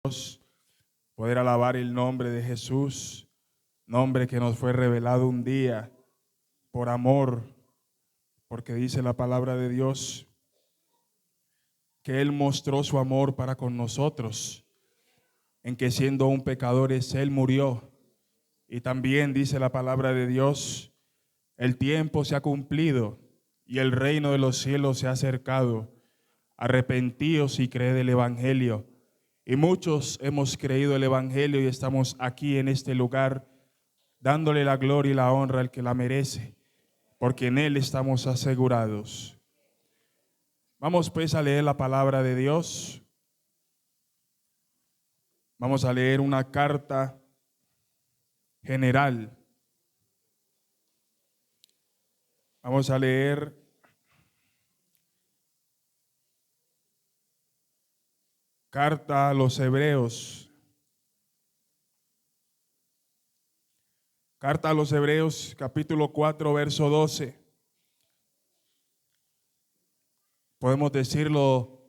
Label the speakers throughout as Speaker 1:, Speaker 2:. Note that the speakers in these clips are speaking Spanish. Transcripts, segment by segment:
Speaker 1: Dios, poder alabar el nombre de Jesús, nombre que nos fue revelado un día por amor, porque dice la palabra de Dios que Él mostró su amor para con nosotros, en que siendo aún pecadores Él murió. Y también dice la palabra de Dios, el tiempo se ha cumplido y el reino de los cielos se ha acercado. Arrepentíos y creed el evangelio. Y muchos hemos creído el evangelio y estamos aquí en este lugar dándole la gloria y la honra al que la merece, porque en Él estamos asegurados. Vamos pues a leer la palabra de Dios. Vamos a leer una carta general. Vamos a leer carta a los Hebreos. Carta a los Hebreos, capítulo 4, verso 12. Podemos decirlo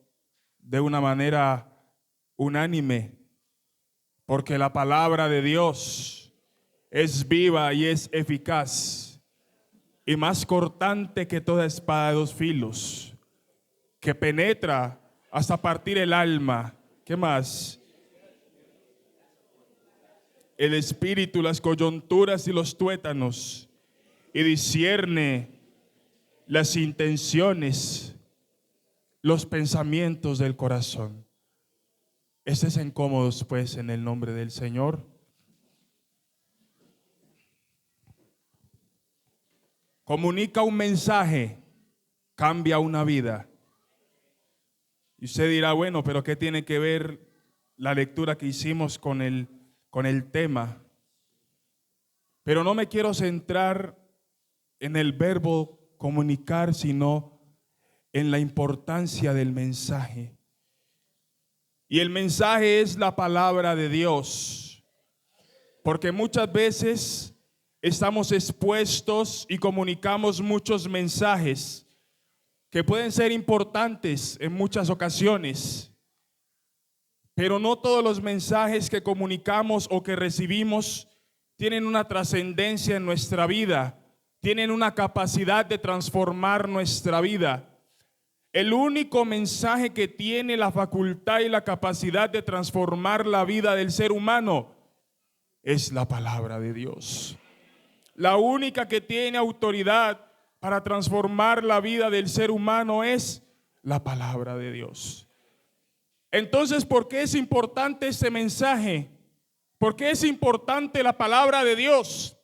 Speaker 1: de una manera unánime, porque la palabra de Dios es viva y es eficaz y más cortante que toda espada de dos filos, que penetra hasta partir el alma. ¿Qué más? El espíritu, las coyunturas y los tuétanos, y discierne las intenciones, los pensamientos del corazón. Estén cómodos pues en el nombre del Señor. Comunica un mensaje, cambia una vida. Y usted dirá, bueno, pero ¿qué tiene que ver la lectura que hicimos con el tema? Pero no me quiero centrar en el verbo comunicar, sino en la importancia del mensaje. Y el mensaje es la palabra de Dios, porque muchas veces estamos expuestos y comunicamos muchos mensajes que pueden ser importantes en muchas ocasiones, pero no todos los mensajes que comunicamos o que recibimos tienen una trascendencia en nuestra vida, tienen una capacidad de transformar nuestra vida. El único mensaje que tiene la facultad y la capacidad de transformar la vida del ser humano es la palabra de Dios. La única que tiene autoridad para transformar la vida del ser humano es la palabra de Dios. Entonces, ¿por qué es importante ese mensaje? ¿Por qué es importante la palabra de Dios?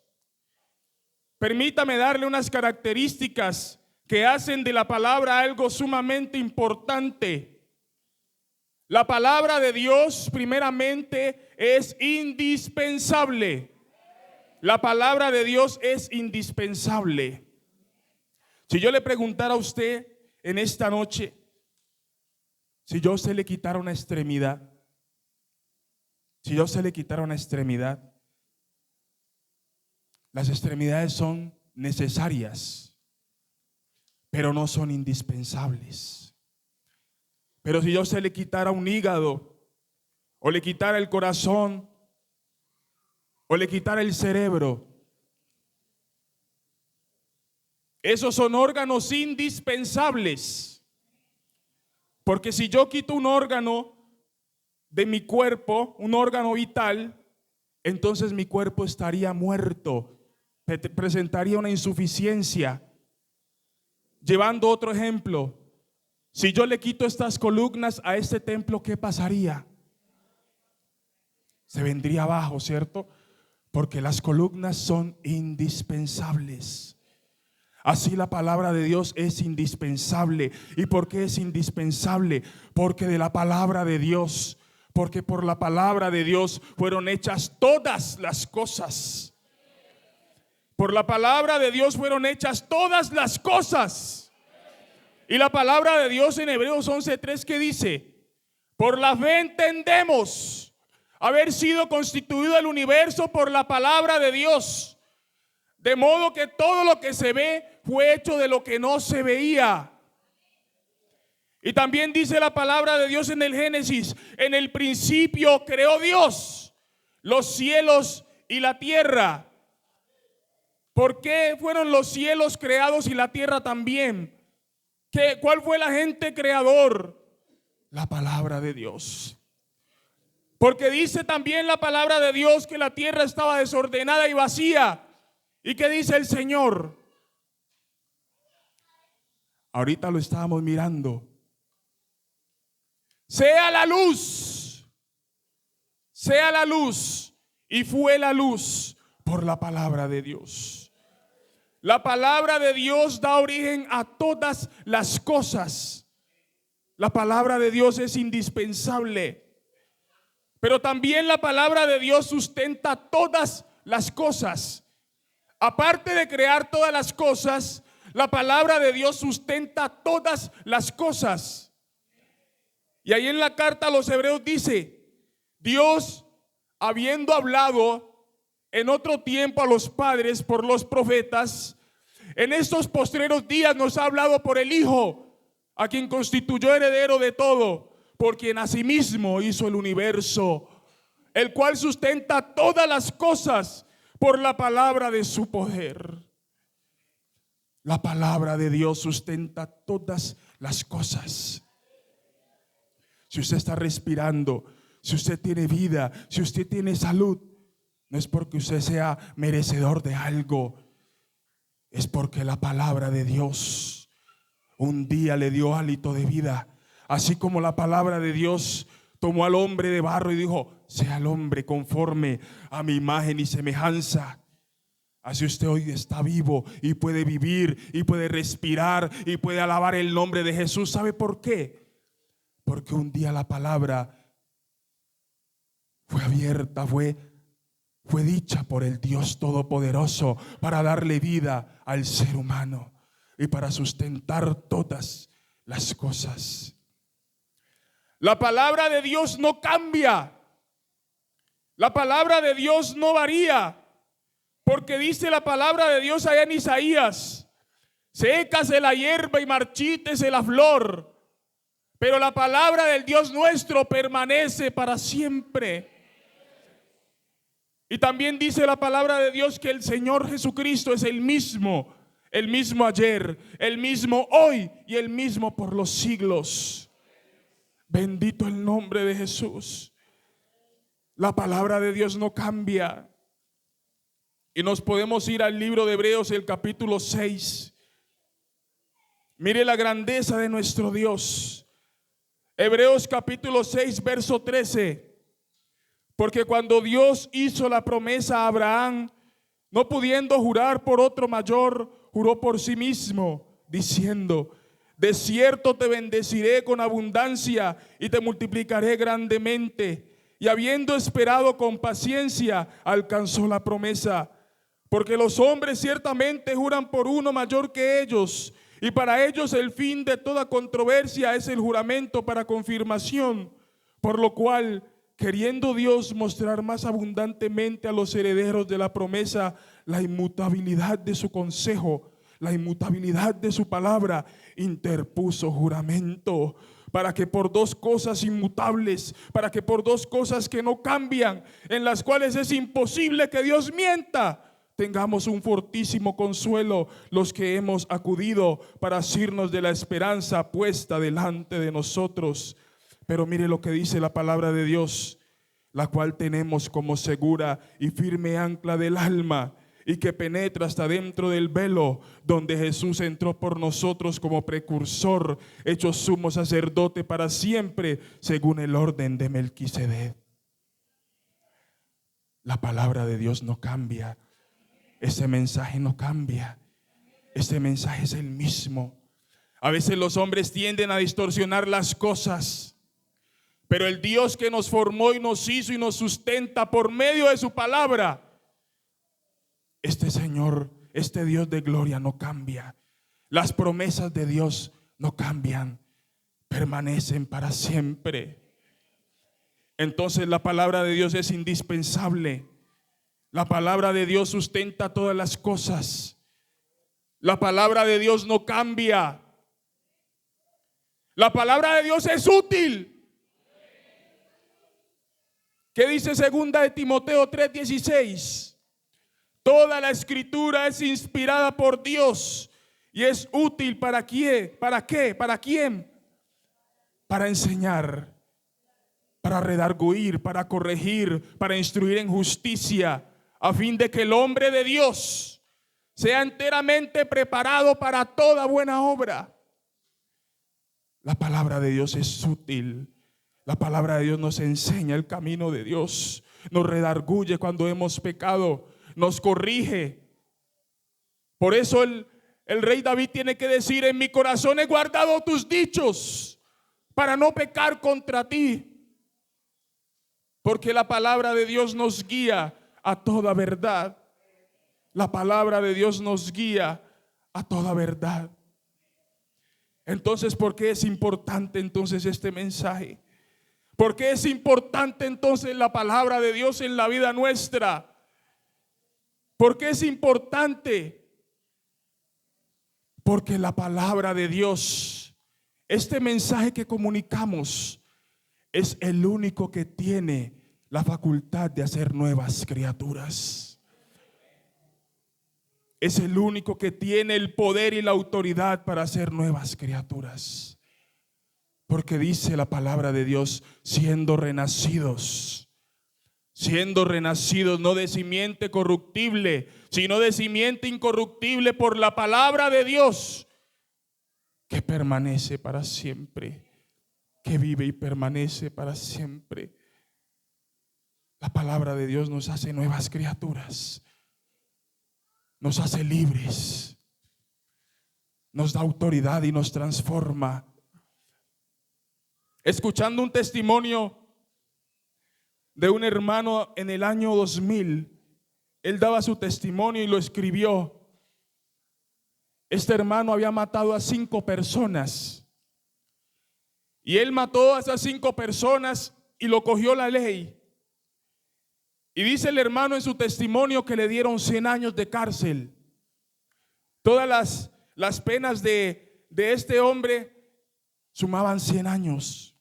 Speaker 1: Permítame darle unas características que hacen de la palabra algo sumamente importante. La palabra de Dios, primeramente, es indispensable. La palabra de Dios es indispensable. Si yo le preguntara a usted en esta noche, si yo se le quitara una extremidad, las extremidades son necesarias, pero no son indispensables. Pero si yo se le quitara un hígado, o le quitara el corazón, o le quitara el cerebro, esos son órganos indispensables. Porque si yo quito un órgano de mi cuerpo, un órgano vital, entonces mi cuerpo estaría muerto, presentaría una insuficiencia. Llevando otro ejemplo, si yo le quito estas columnas a este templo, ¿qué pasaría? Se vendría abajo, ¿cierto? Porque las columnas son indispensables. Así la palabra de Dios es indispensable. ¿Y por qué es indispensable? Porque de la palabra de Dios, porque por la palabra de Dios fueron hechas todas las cosas. Por la palabra de Dios fueron hechas todas las cosas. Y la palabra de Dios en Hebreos 11:3 que dice: por la fe entendemos haber sido constituido el universo por la palabra de Dios, de modo que todo lo que se ve fue hecho de lo que no se veía. Y también dice la palabra de Dios en el Génesis: en el principio creó Dios los cielos y la tierra. ¿Por qué fueron los cielos creados y la tierra también? ¿Cuál fue el agente creador? La palabra de Dios. Porque dice también la palabra de Dios que la tierra estaba desordenada y vacía. ¿Y qué dice el Señor? Ahorita lo estábamos mirando. Sea la luz. Sea la luz. Y fue la luz por la palabra de Dios. La palabra de Dios da origen a todas las cosas. La palabra de Dios es indispensable. Pero también la palabra de Dios sustenta todas las cosas. Aparte de crear todas las cosas, la palabra de Dios sustenta todas las cosas. Y ahí en la carta a los Hebreos dice: Dios, habiendo hablado en otro tiempo a los padres por los profetas, en estos postreros días nos ha hablado por el Hijo, a quien constituyó heredero de todo, por quien asimismo hizo el universo, el cual sustenta todas las cosas por la palabra de su poder. La palabra de Dios sustenta todas las cosas. Si usted está respirando, si usted tiene vida, si usted tiene salud, no es porque usted sea merecedor de algo, es porque la palabra de Dios un día le dio hálito de vida. Así como la palabra de Dios tomó al hombre de barro y dijo: sea el hombre conforme a mi imagen y semejanza. Así usted hoy está vivo y puede vivir y puede respirar y puede alabar el nombre de Jesús. ¿Sabe por qué? Porque un día la palabra fue abierta, fue dicha por el Dios Todopoderoso para darle vida al ser humano y para sustentar todas las cosas. La palabra de Dios no cambia. La palabra de Dios no varía. Porque dice la palabra de Dios allá en Isaías: sécase la hierba y marchítese la flor, pero la palabra del Dios nuestro permanece para siempre. Y también dice la palabra de Dios que el Señor Jesucristo es el mismo ayer, el mismo hoy y el mismo por los siglos. Bendito el nombre de Jesús. La palabra de Dios no cambia. Y nos podemos ir al libro de Hebreos, el capítulo 6. Mire la grandeza de nuestro Dios. Hebreos capítulo 6, verso 13. Porque cuando Dios hizo la promesa a Abraham, no pudiendo jurar por otro mayor, juró por sí mismo, diciendo: de cierto te bendeciré con abundancia y te multiplicaré grandemente. Y habiendo esperado con paciencia, alcanzó la promesa. Porque los hombres ciertamente juran por uno mayor que ellos, y para ellos el fin de toda controversia es el juramento para confirmación. Por lo cual, queriendo Dios mostrar más abundantemente a los herederos de la promesa la inmutabilidad de su consejo, la inmutabilidad de su palabra, interpuso juramento, para que por dos cosas inmutables, para que por dos cosas que no cambian, en las cuales es imposible que Dios mienta, tengamos un fortísimo consuelo los que hemos acudido para asirnos de la esperanza puesta delante de nosotros. Pero mire lo que dice la palabra de Dios, la cual tenemos como segura y firme ancla del alma, y que penetra hasta dentro del velo, donde Jesús entró por nosotros como precursor, hecho sumo sacerdote para siempre, según el orden de Melquisedec. La palabra de Dios no cambia. Ese mensaje no cambia. Este mensaje es el mismo. A veces los hombres tienden a distorsionar las cosas, pero el Dios que nos formó y nos hizo y nos sustenta por medio de su palabra, este Señor, este Dios de gloria no cambia. Las promesas de Dios no cambian, permanecen para siempre. Entonces la palabra de Dios es indispensable. La palabra de Dios sustenta todas las cosas. La palabra de Dios no cambia. La palabra de Dios es útil. ¿Qué dice 2 de Timoteo 3:16? Toda la escritura es inspirada por Dios y es útil ¿para quién? ¿Para qué? ¿Para quién? Para enseñar, para redarguir, para corregir, para instruir en justicia, a fin de que el hombre de Dios sea enteramente preparado para toda buena obra. La palabra de Dios es útil. La palabra de Dios nos enseña el camino de Dios, nos redarguye cuando hemos pecado, nos corrige. Por eso el rey David tiene que decir: en mi corazón he guardado tus dichos para no pecar contra ti. Porque la palabra de Dios nos guía a toda verdad. La palabra de Dios nos guía a toda verdad. Entonces, ¿por qué es importante entonces este mensaje? ¿Por qué es importante entonces la palabra de Dios en la vida nuestra? ¿Por qué es importante? Porque la palabra de Dios, este mensaje que comunicamos, es el único que tiene la facultad de hacer nuevas criaturas. Es el único que tiene el poder y la autoridad para hacer nuevas criaturas. Porque dice la palabra de Dios: siendo renacidos no de simiente corruptible, sino de simiente incorruptible por la palabra de Dios, que permanece para siempre, que vive y permanece para siempre. La palabra de Dios nos hace nuevas criaturas, nos hace libres, nos da autoridad y nos transforma. Escuchando un testimonio de un hermano en el año 2000, él daba su testimonio y lo escribió. Este hermano había matado a 5 personas y él mató a esas 5 personas y lo cogió la ley. Y dice el hermano en su testimonio que le dieron 100 años de cárcel. Todas las penas de este hombre sumaban 100 años.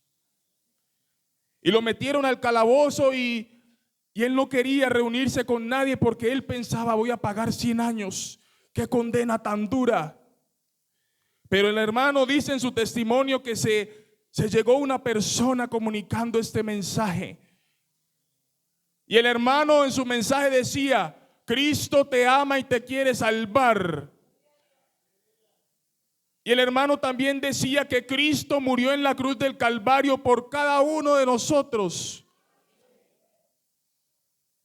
Speaker 1: Y lo metieron al calabozo y él no quería reunirse con nadie porque él pensaba: voy a pagar 100 años. ¡Qué condena tan dura! Pero el hermano dice en su testimonio que se llegó una persona comunicando este mensaje. Y el hermano en su mensaje decía: Cristo te ama y te quiere salvar. Y el hermano también decía que Cristo murió en la cruz del Calvario por cada uno de nosotros.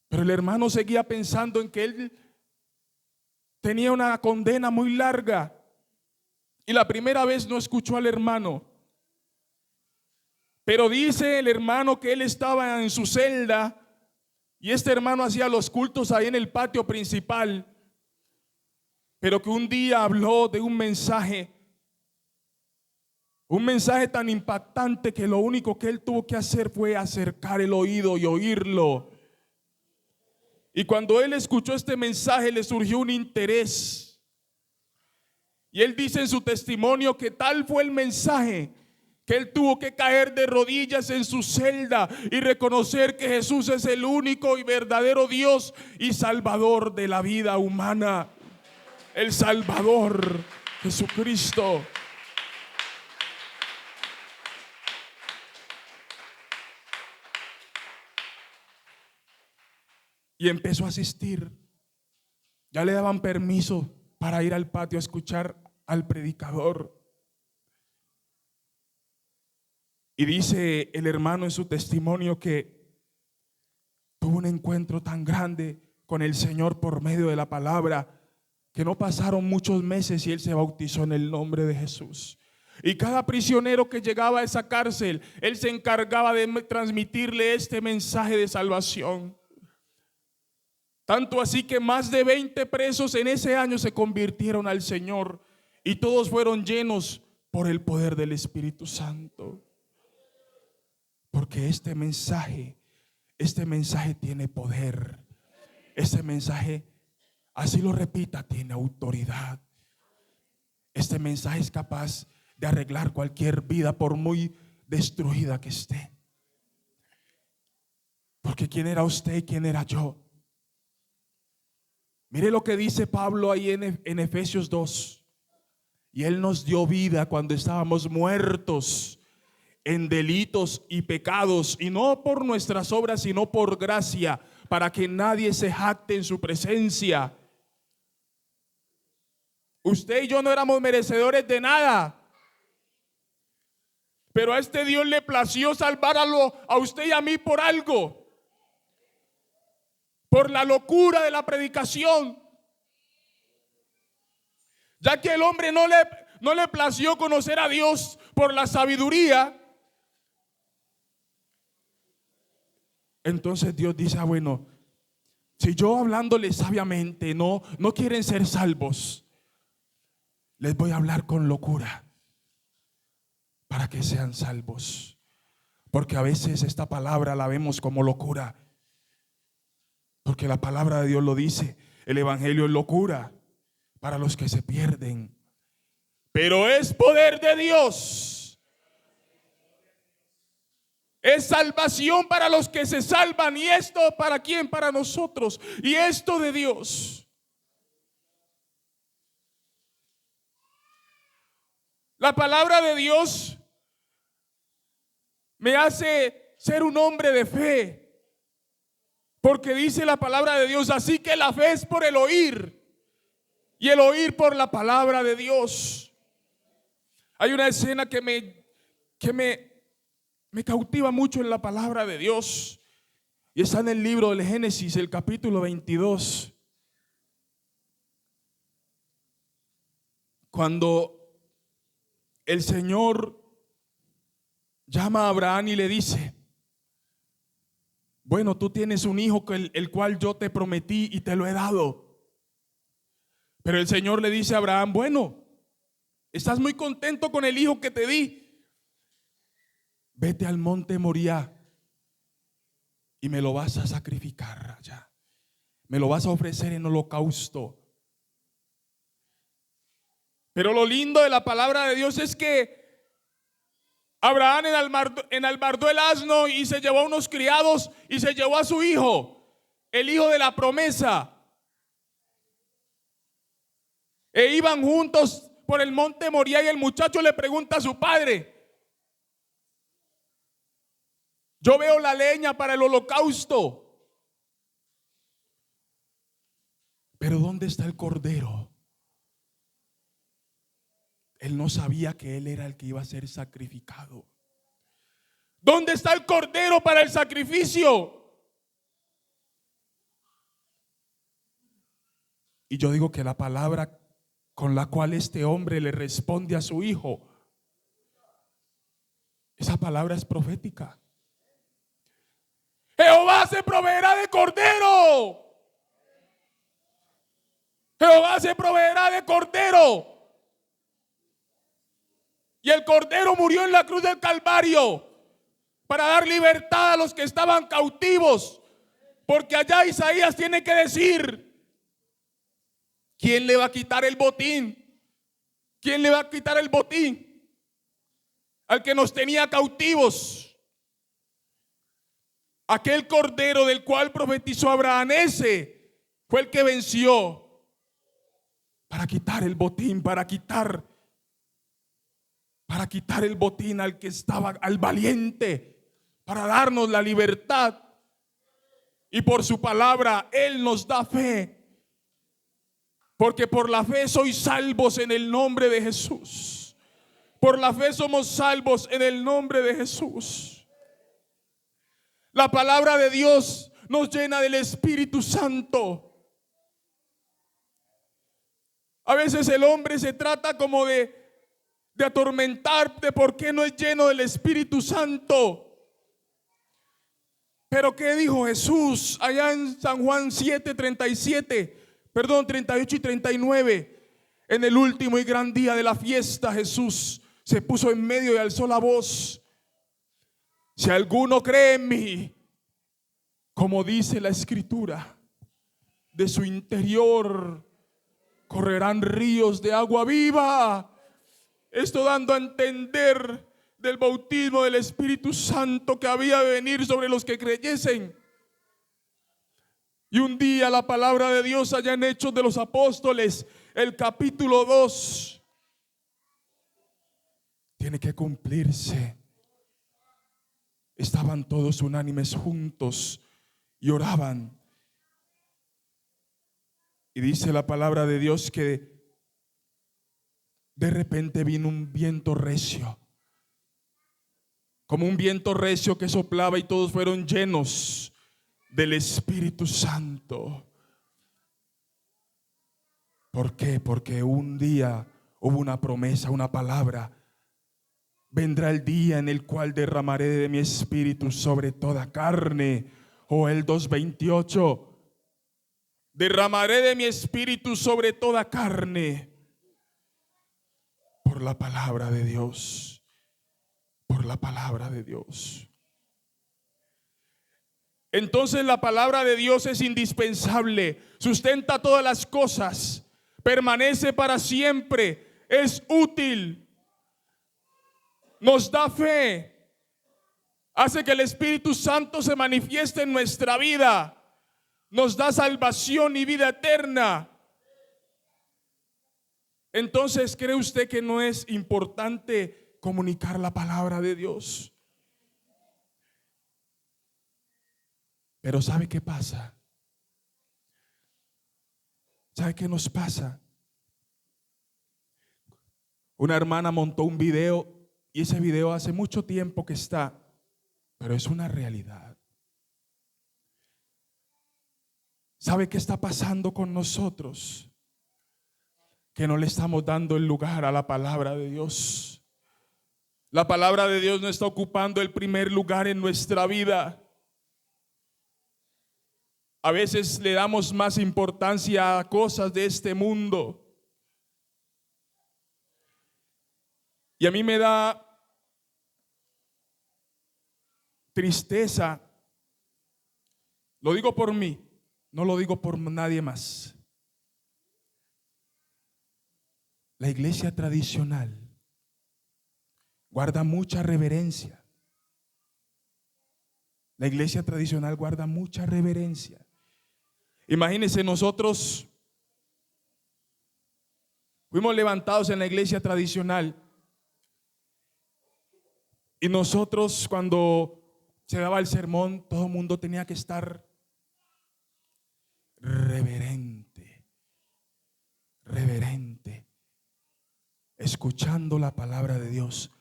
Speaker 1: Pero el hermano seguía pensando en que él tenía una condena muy larga. Y la primera vez no escuchó al hermano. Pero dice el hermano que él estaba en su celda y este hermano hacía los cultos ahí en el patio principal. Pero que un día habló de un mensaje tan impactante que lo único que él tuvo que hacer fue acercar el oído y oírlo. Y cuando él escuchó este mensaje le surgió un interés. Y él dice en su testimonio que tal fue el mensaje que él tuvo que caer de rodillas en su celda y reconocer que Jesús es el único y verdadero Dios y Salvador de la vida humana. El Salvador, Jesucristo. Y empezó a asistir. Ya le daban permiso para ir al patio a escuchar al predicador. Y dice el hermano en su testimonio que tuvo un encuentro tan grande con el Señor por medio de la palabra que no pasaron muchos meses y él se bautizó en el nombre de Jesús. Y cada prisionero que llegaba a esa cárcel, él se encargaba de transmitirle este mensaje de salvación. Tanto así que más de 20 presos en ese año se convirtieron al Señor y todos fueron llenos por el poder del Espíritu Santo. Porque este mensaje tiene poder. Este mensaje, así lo repita, tiene autoridad. Este mensaje es capaz de arreglar cualquier vida por muy destruida que esté. Porque ¿quién era usted y quién era yo? Mire lo que dice Pablo ahí en Efesios 2. Y Él nos dio vida cuando estábamos muertos en delitos y pecados, y no por nuestras obras, sino por gracia, para que nadie se jacte en su presencia. Usted y yo no éramos merecedores de nada, pero a este Dios le plació salvar a usted y a mí por algo, por la locura de la predicación. Ya que el hombre no le plació conocer a Dios por la sabiduría, entonces Dios dice: bueno, si yo hablándoles sabiamente no quieren ser salvos, les voy a hablar con locura para que sean salvos. Porque a veces esta palabra la vemos como locura, porque la palabra de Dios lo dice. El evangelio es locura para los que se pierden, pero es poder de Dios. Es salvación para los que se salvan. ¿Y esto para quién? Para nosotros. Y esto de Dios. La palabra de Dios me hace ser un hombre de fe, porque dice la palabra de Dios: así que la fe es por el oír, y el oír por la palabra de Dios. Hay una escena que me cautiva mucho en la palabra de Dios, y está en el libro del Génesis, el capítulo 22, cuando el Señor llama a Abraham y le dice: bueno, tú tienes un hijo el cual yo te prometí y te lo he dado. Pero el Señor le dice a Abraham: bueno, estás muy contento con el hijo que te di. Vete al monte Moriah y me lo vas a sacrificar allá. Me lo vas a ofrecer en holocausto. Pero lo lindo de la palabra de Dios es que Abraham enalbardó el asno y se llevó a unos criados y se llevó a su hijo, el hijo de la promesa. E iban juntos por el monte Moriah y el muchacho le pregunta a su padre: yo veo la leña para el holocausto, pero ¿dónde está el cordero? Él no sabía que él era el que iba a ser sacrificado. ¿Dónde está el cordero para el sacrificio? Y yo digo que la palabra con la cual este hombre le responde a su hijo, esa palabra es profética. Jehová se proveerá de cordero. Jehová se proveerá de cordero. Y el cordero murió en la cruz del Calvario para dar libertad a los que estaban cautivos. Porque allá Isaías tiene que decir: ¿quién le va a quitar el botín? ¿Quién le va a quitar el botín al que nos tenía cautivos? Aquel cordero del cual profetizó Abraham, ese fue el que venció para quitar el botín, para quitar el botín al que estaba, al valiente, para darnos la libertad. Y por su palabra Él nos da fe, porque por la fe sois salvos en el nombre de Jesús. Por la fe somos salvos en el nombre de Jesús. La palabra de Dios nos llena del Espíritu Santo. A veces el hombre se trata como de atormentar de por qué no es lleno del Espíritu Santo. Pero ¿qué dijo Jesús allá en San Juan 38 y 39? En el último y gran día de la fiesta, Jesús se puso en medio y alzó la voz: si alguno cree en mí, como dice la Escritura, de su interior correrán ríos de agua viva. Esto dando a entender del bautismo del Espíritu Santo que había de venir sobre los que creyesen. Y un día la palabra de Dios allá en Hechos de los Apóstoles, el capítulo 2, tiene que cumplirse. Estaban todos unánimes juntos y oraban. Y dice la palabra de Dios que de repente vino un viento recio, como un viento recio que soplaba, y todos fueron llenos del Espíritu Santo. ¿Por qué? Porque un día hubo una promesa, una palabra. Vendrá el día en el cual derramaré de mi espíritu sobre toda carne. Joel 2:28. Derramaré de mi espíritu sobre toda carne. Por la palabra de Dios. Por la palabra de Dios. Entonces la palabra de Dios es indispensable. Sustenta todas las cosas. Permanece para siempre. Es útil. Nos da fe, hace que el Espíritu Santo se manifieste en nuestra vida, nos da salvación y vida eterna. Entonces, ¿cree usted que no es importante comunicar la palabra de Dios? Pero ¿sabe qué pasa? ¿Sabe qué nos pasa? Una hermana montó un video. Y ese video hace mucho tiempo que está, pero es una realidad. ¿Sabe qué está pasando con nosotros? Que no le estamos dando el lugar a la palabra de Dios. La palabra de Dios no está ocupando el primer lugar en nuestra vida. A veces le damos más importancia a cosas de este mundo. Y a mí me da tristeza. Lo digo por mí, no lo digo por nadie más. La iglesia tradicional guarda mucha reverencia. La iglesia tradicional guarda mucha reverencia. Imagínense, nosotros fuimos levantados en la iglesia tradicional. Y nosotros, cuando se daba el sermón, todo el mundo tenía que estar reverente, escuchando la palabra de Dios.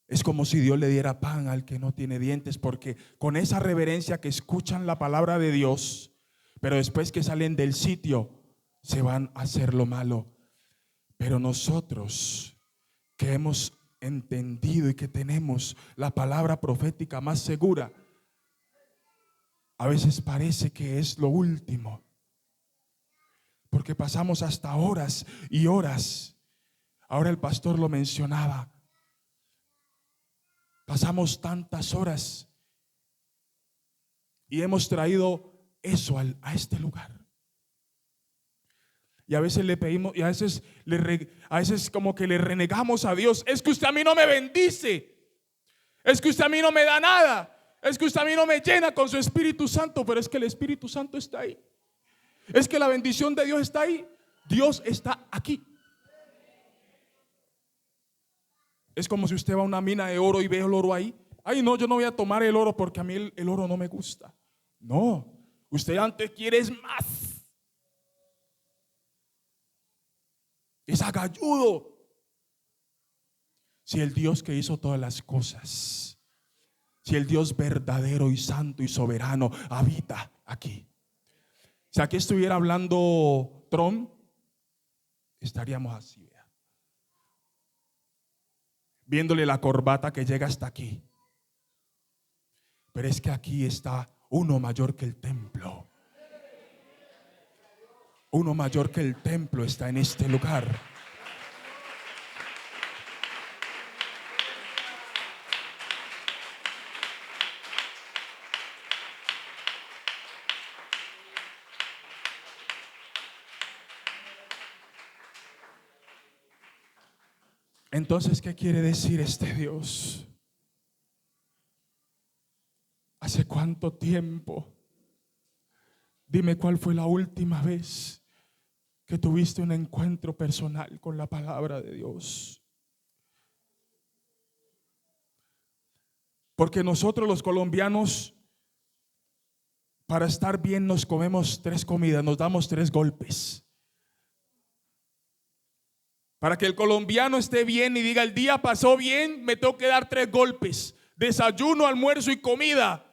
Speaker 1: Es como si Dios le diera pan al que no tiene dientes, porque con esa reverencia que escuchan la palabra de Dios, pero después que salen del sitio, se van a hacer lo malo. Pero nosotros que hemos entendido y que tenemos la palabra profética más segura, a veces parece que es lo último, porque pasamos hasta horas y horas. Ahora el pastor lo mencionaba, pasamos tantas horas y hemos traído eso a este lugar. Y a veces le pedimos, y a veces como que le renegamos a Dios. Es que usted a mí no me bendice. Es que usted a mí no me da nada. Es que usted a mí no me llena con su Espíritu Santo. Pero es que el Espíritu Santo está ahí. Es que la bendición de Dios está ahí. Dios está aquí. Es como si usted va a una mina de oro y ve el oro ahí. Ay, no, yo no voy a tomar el oro porque a mí el oro no me gusta. No, usted antes quiere más. Es agalludo. Si el Dios que hizo todas las cosas, si el Dios verdadero y santo y soberano habita aquí. Si aquí estuviera hablando Trump, estaríamos así, vea, viéndole la corbata que llega hasta aquí. Pero es que aquí está uno mayor que el templo. Uno mayor que el templo está en este lugar. Entonces, ¿qué quiere decir este Dios? ¿Hace cuánto tiempo? Dime cuál fue la última vez que tuviste un encuentro personal con la palabra de Dios. Porque nosotros los colombianos, para estar bien nos comemos 3 comidas, nos damos 3 golpes. Para que el colombiano esté bien y diga el día pasó bien, me tengo que dar 3 golpes: desayuno, almuerzo y comida.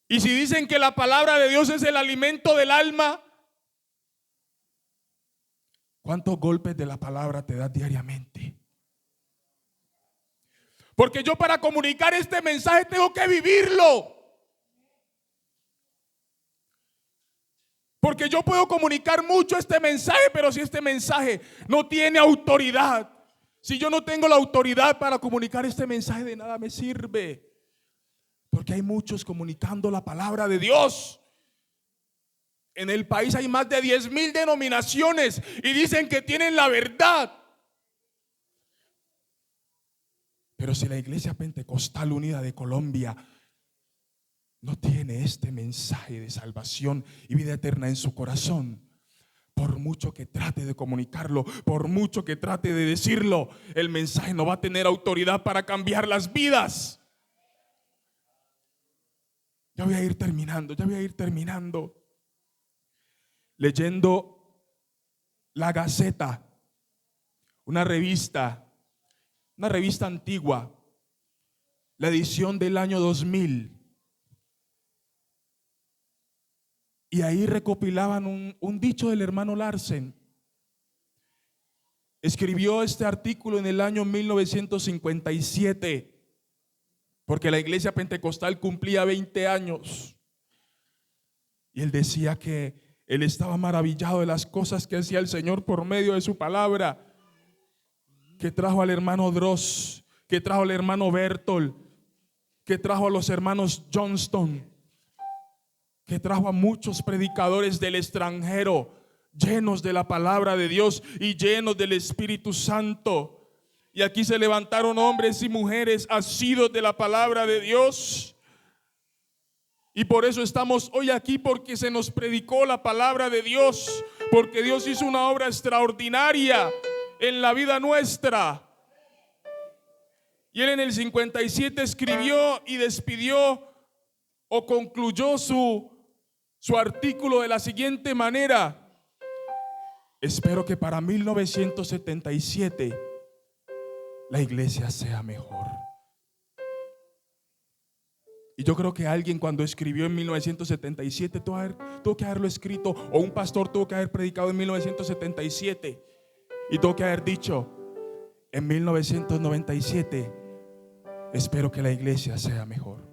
Speaker 1: Y si dicen que la palabra de Dios es el alimento del alma, ¿cuántos golpes de la palabra te das diariamente? Porque yo, para comunicar este mensaje, tengo que vivirlo. Porque yo puedo comunicar mucho este mensaje, pero si este mensaje no tiene autoridad, si yo no tengo la autoridad para comunicar este mensaje, de nada me sirve. Porque hay muchos comunicando la palabra de Dios. En el país hay más de 10,000 denominaciones y dicen que tienen la verdad. Pero si la Iglesia Pentecostal Unida de Colombia no tiene este mensaje de salvación y vida eterna en su corazón, por mucho que trate de comunicarlo, por mucho que trate de decirlo, el mensaje no va a tener autoridad para cambiar las vidas. Ya voy a ir terminando. Leyendo La Gaceta, una revista antigua, la edición del año 2000. Y ahí recopilaban un dicho del hermano Larsen. Escribió este artículo en el año 1957. Porque la iglesia pentecostal cumplía 20 años. Y él decía que él estaba maravillado de las cosas que hacía el Señor por medio de su palabra. Que trajo al hermano Dross, que trajo al hermano Bertol, que trajo a los hermanos Johnston, que trajo a muchos predicadores del extranjero, llenos de la palabra de Dios y llenos del Espíritu Santo. Y aquí se levantaron hombres y mujeres asidos de la palabra de Dios. Y por eso estamos hoy aquí, porque se nos predicó la palabra de Dios, porque Dios hizo una obra extraordinaria en la vida nuestra. Y él en el 57 escribió y despidió o concluyó su artículo de la siguiente manera: espero que para 1977 la iglesia sea mejor. Y yo creo que alguien, cuando escribió en 1977, tuvo que haberlo escrito, o un pastor tuvo que haber predicado en 1977 y tuvo que haber dicho: en 1997 espero que la iglesia sea mejor.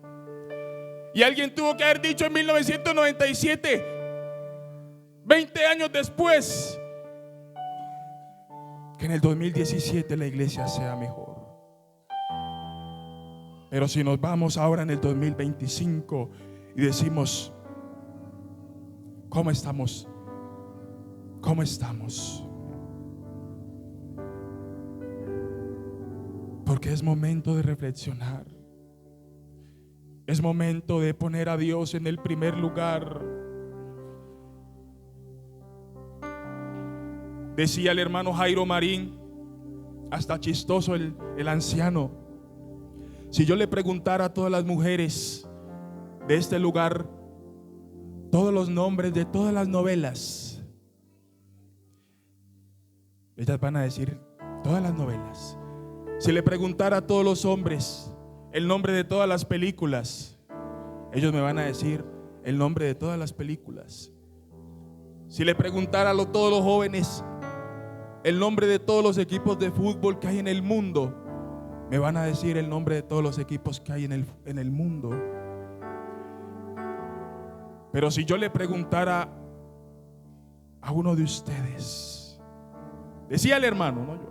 Speaker 1: Y alguien tuvo que haber dicho en 1997, 20 años después, que en el 2017 la iglesia sea mejor. Pero si nos vamos ahora en el 2025 y decimos: ¿cómo estamos? ¿Cómo estamos? Porque es momento de reflexionar. Es momento de poner a Dios en el primer lugar. Decía el hermano Jairo Marín, hasta chistoso el anciano: si yo le preguntara a todas las mujeres de este lugar todos los nombres de todas las novelas, ellas van a decir todas las novelas. Si le preguntara a todos los hombres el nombre de todas las películas, ellos me van a decir el nombre de todas las películas. Si le preguntara a todos los jóvenes el nombre de todos los equipos de fútbol que hay en el mundo, me van a decir el nombre de todos los equipos que hay en el mundo. Pero si yo le preguntara a uno de ustedes, decía el hermano, no yo,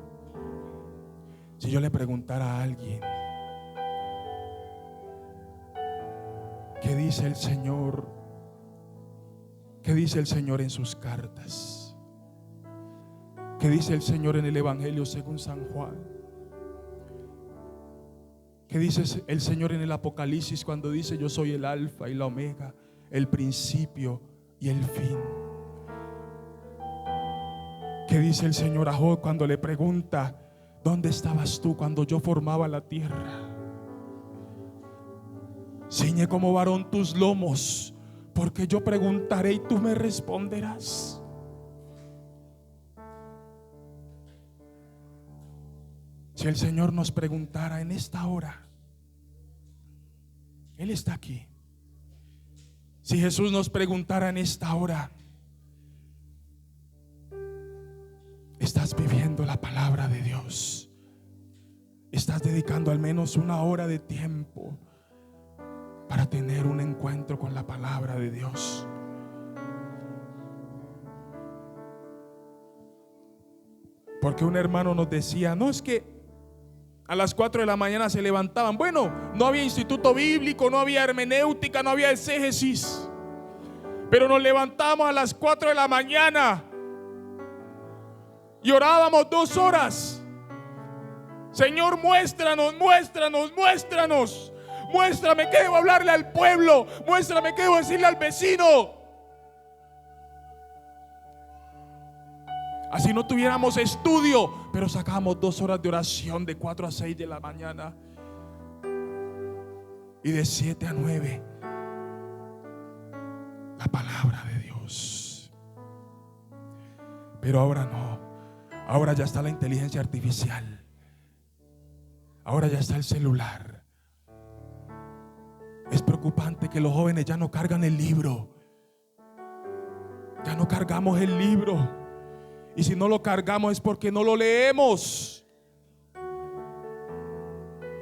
Speaker 1: si yo le preguntara a alguien, ¿qué dice el Señor? ¿Qué dice el Señor en sus cartas? ¿Qué dice el Señor en el Evangelio según San Juan? ¿Qué dice el Señor en el Apocalipsis cuando dice: yo soy el alfa y la omega, el principio y el fin? ¿Qué dice el Señor a Job cuando le pregunta: ¿dónde estabas tú cuando yo formaba la tierra? Ciñe como varón tus lomos, porque yo preguntaré y tú me responderás. Si el Señor nos preguntara en esta hora, Él está aquí. Si Jesús nos preguntara en esta hora: ¿estás viviendo la palabra de Dios? ¿Estás dedicando al menos una hora de tiempo para tener un encuentro con la palabra de Dios? Porque un hermano nos decía: no, es que a las 4 de la mañana se levantaban. Bueno, no había instituto bíblico, no había hermenéutica, no había exégesis, pero nos levantábamos a las 4 de la mañana y orábamos 2 horas. Señor, muéstranos, muéstranos, muéstranos. Muéstrame qué debo hablarle al pueblo. Muéstrame qué debo decirle al vecino. Así no tuviéramos estudio, pero sacábamos 2 horas de oración de 4 a 6 de la mañana y de 7 a 9 la palabra de Dios. Pero ahora no. Ahora ya está la inteligencia artificial. Ahora ya está el celular. Es preocupante que los jóvenes ya no cargan el libro. Ya no cargamos el libro. Y si no lo cargamos es porque no lo leemos.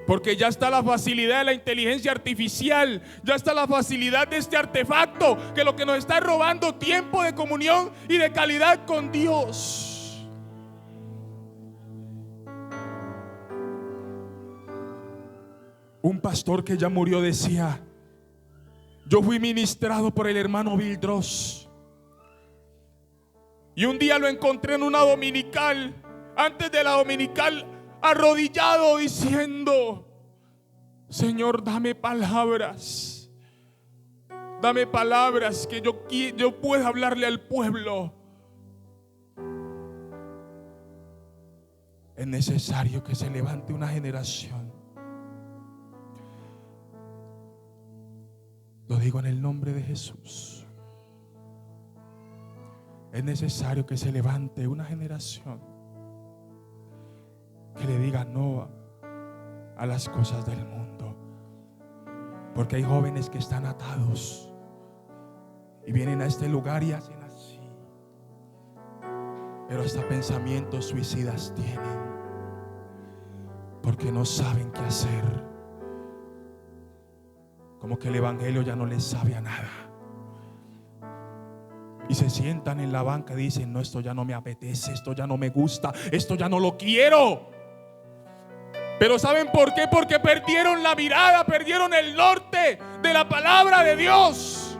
Speaker 1: Porque ya está la facilidad de la inteligencia artificial. Ya está la facilidad de este artefacto, que lo que nos está robando tiempo de comunión y de calidad con Dios. Un pastor que ya murió decía: yo fui ministrado por el hermano Vildros. Y un día lo encontré en una dominical, antes de la dominical, arrodillado diciendo: Señor, dame palabras. Dame palabras que yo pueda hablarle al pueblo. Es necesario que se levante una generación. Lo digo en el nombre de Jesús. Es necesario que se levante una generación que le diga no a las cosas del mundo. Porque hay jóvenes que están atados y vienen a este lugar y hacen así, pero hasta pensamientos suicidas tienen, porque no saben qué hacer. Como que el evangelio ya no les sabe a nada. Y se sientan en la banca y dicen: no, esto ya no me apetece, esto ya no me gusta, esto ya no lo quiero. Pero ¿saben por qué? Porque perdieron la mirada, perdieron el norte de la palabra de Dios.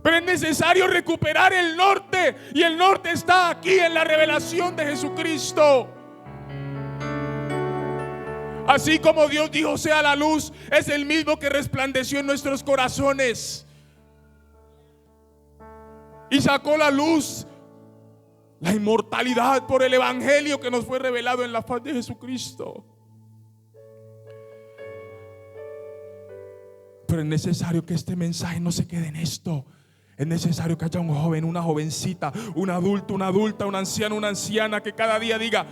Speaker 1: Pero es necesario recuperar el norte, y el norte está aquí en la revelación de Jesucristo. Así como Dios dijo: sea la luz, es el mismo que resplandeció en nuestros corazones y sacó la luz, la inmortalidad, por el evangelio que nos fue revelado en la faz de Jesucristo. Pero es necesario que este mensaje no se quede en esto. Es necesario que haya un joven, una jovencita, un adulto, una adulta, un anciano, una anciana, que cada día diga: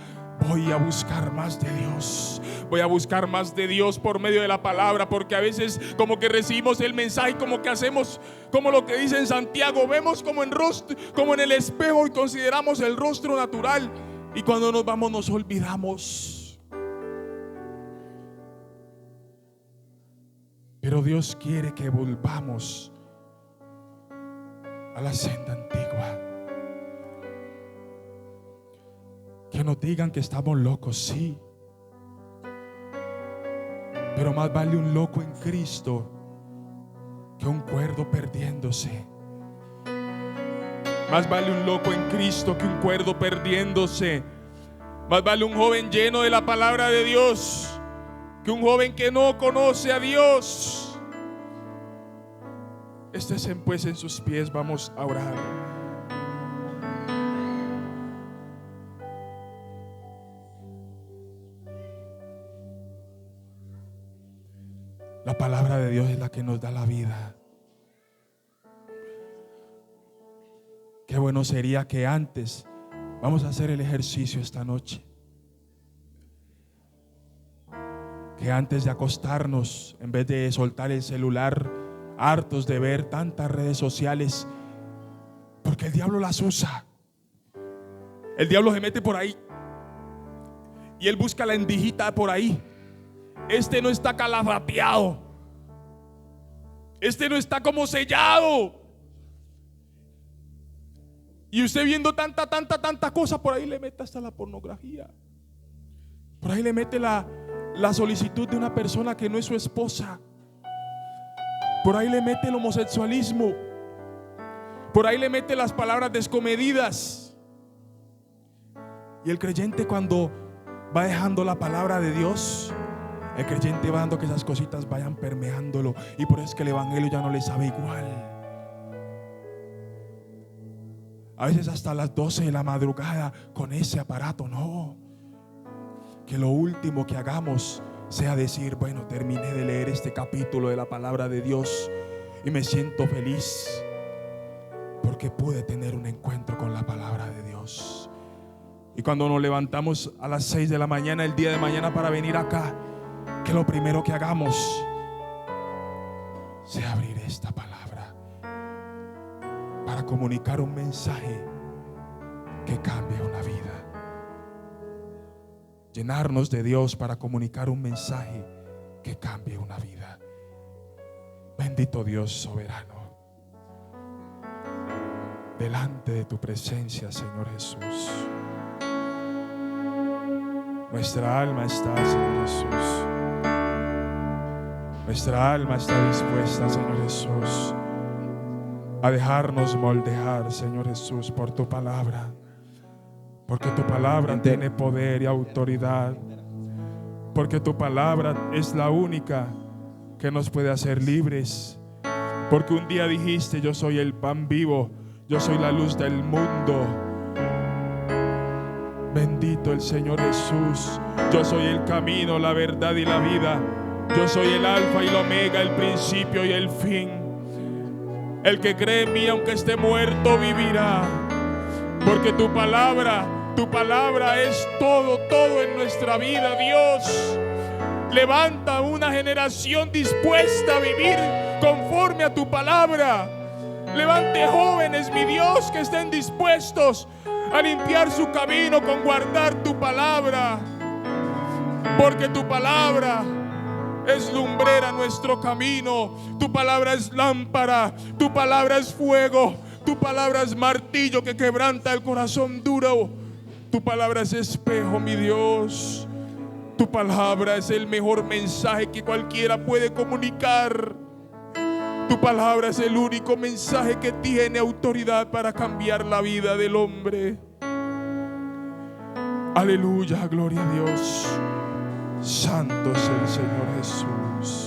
Speaker 1: voy a buscar más de Dios. Voy a buscar más de Dios por medio de la palabra. Porque a veces como que recibimos el mensaje y como que hacemos como lo que dice en Santiago: vemos como en el espejo y consideramos el rostro natural, y cuando nos vamos nos olvidamos. Pero Dios quiere que volvamos a la senda antigua. Que nos digan que estamos locos, sí, pero más vale un loco en Cristo que un cuerdo perdiéndose. Más vale un loco en Cristo que un cuerdo perdiéndose. Más vale un joven lleno de la palabra de Dios que un joven que no conoce a Dios. Estén pues en sus pies, vamos a orar. La palabra de Dios es la que nos da la vida. Qué bueno sería que antes, vamos a hacer el ejercicio esta noche, que antes de acostarnos, en vez de soltar el celular, hartos de ver tantas redes sociales, porque el diablo las usa. El diablo se mete por ahí y él busca la endijita por ahí. Este no está calafateado, este no está como sellado. Y usted viendo tanta cosa, por ahí le mete hasta la pornografía. Por ahí le mete la solicitud de una persona que no es su esposa. Por ahí le mete el homosexualismo. Por ahí le mete las palabras descomedidas. Y el creyente, cuando va dejando la palabra de Dios, el creyente va dando que esas cositas vayan permeándolo. Y por eso es que el evangelio ya no le sabe igual. A veces hasta las 12 de la madrugada con ese aparato. No, que lo último que hagamos sea decir: bueno, terminé de leer este capítulo de la palabra de Dios y me siento feliz porque pude tener un encuentro con la palabra de Dios. Y cuando nos levantamos a las 6 de la mañana el día de mañana para venir acá, que lo primero que hagamos sea abrir esta palabra para comunicar un mensaje que cambie una vida. Llenarnos de Dios para comunicar un mensaje que cambie una vida. Bendito Dios soberano, delante de tu presencia, Señor Jesús, nuestra alma está, Señor Jesús. Nuestra alma está dispuesta, Señor Jesús, a dejarnos moldear, Señor Jesús, por tu palabra. Porque tu palabra tiene poder y autoridad. Porque tu palabra es la única que nos puede hacer libres. Porque un día dijiste: yo soy el pan vivo, yo soy la luz del mundo. Bendito el Señor Jesús. Yo soy el camino, la verdad y la vida. Yo soy el alfa y el omega, el principio y el fin. El que cree en mí, aunque esté muerto, vivirá. Porque tu palabra es todo en nuestra vida. Dios, levanta una generación dispuesta a vivir conforme a tu palabra. Levante jóvenes, mi Dios, que estén dispuestos a limpiar su camino con guardar tu palabra. Porque tu palabra es lumbrera nuestro camino. Tu palabra es lámpara. Tu palabra es fuego. Tu palabra es martillo que quebranta el corazón duro. Tu palabra es espejo, mi Dios. Tu palabra es el mejor mensaje que cualquiera puede comunicar. Tu palabra es el único mensaje que tiene autoridad para cambiar la vida del hombre. Aleluya, gloria a Dios. Santo es el Señor Jesús.